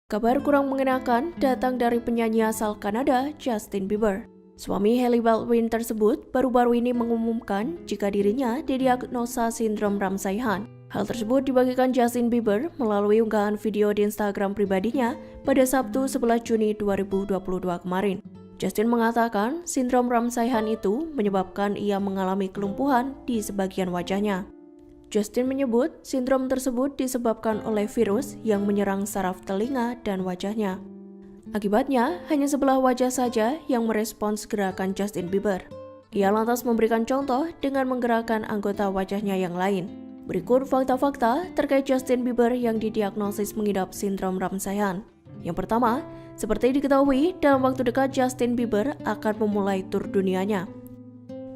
Kabar kurang mengenakan datang dari penyanyi asal Kanada, Justin Bieber. Suami Hailey Baldwin tersebut baru-baru ini mengumumkan jika dirinya didiagnosa sindrom Ramsay-Hunt. Hal tersebut dibagikan Justin Bieber melalui unggahan video di Instagram pribadinya pada Sabtu 11 Juni 2022 kemarin. Justin mengatakan sindrom Ramsay-Hunt itu menyebabkan ia mengalami kelumpuhan di sebagian wajahnya. Justin menyebut sindrom tersebut disebabkan oleh virus yang menyerang saraf telinga dan wajahnya. Akibatnya, hanya sebelah wajah saja yang merespons gerakan Justin Bieber. Ia lantas memberikan contoh dengan menggerakkan anggota wajahnya yang lain. Berikut fakta-fakta terkait Justin Bieber yang didiagnosis mengidap sindrom Ramsay-Hunt. Yang pertama, seperti diketahui, dalam waktu dekat Justin Bieber akan memulai tur dunianya.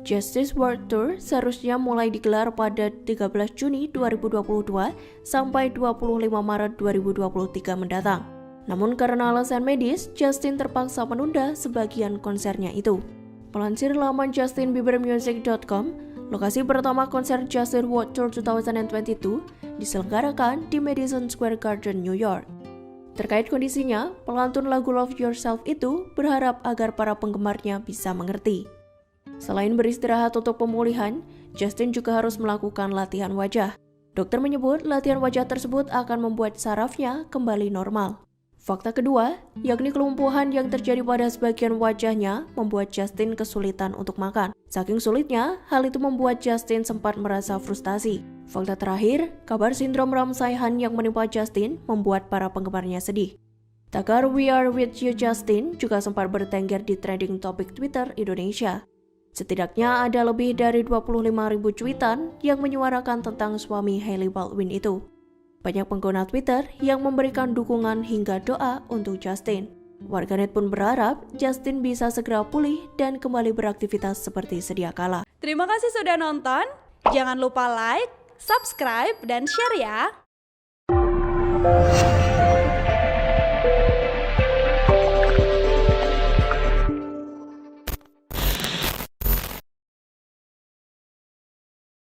Justice World Tour seharusnya mulai digelar pada 13 Juni 2022 sampai 25 Maret 2023 mendatang. Namun karena alasan medis, Justin terpaksa menunda sebagian konsernya itu. Melansir laman justinbiebermusic.com, lokasi pertama konser Justice World Tour 2022 diselenggarakan di Madison Square Garden, New York. Terkait kondisinya, pelantun lagu Love Yourself itu berharap agar para penggemarnya bisa mengerti. Selain beristirahat untuk pemulihan, Justin juga harus melakukan latihan wajah. Dokter menyebut latihan wajah tersebut akan membuat sarafnya kembali normal. Fakta kedua, yakni kelumpuhan yang terjadi pada sebagian wajahnya membuat Justin kesulitan untuk makan. Saking sulitnya, hal itu membuat Justin sempat merasa frustasi. Fakta terakhir, kabar sindrom Ramsay-Hunt yang menimpa Justin membuat para penggemarnya sedih. Tagar We Are With You Justin juga sempat bertengger di trending topik Twitter Indonesia. Setidaknya ada lebih dari 25.000 cuitan yang menyuarakan tentang suami Hailey Baldwin itu. Banyak pengguna Twitter yang memberikan dukungan hingga doa untuk Justin. Warganet pun berharap Justin bisa segera pulih dan kembali beraktivitas seperti sedia kala. Terima kasih sudah nonton. Jangan lupa like, subscribe, dan share ya.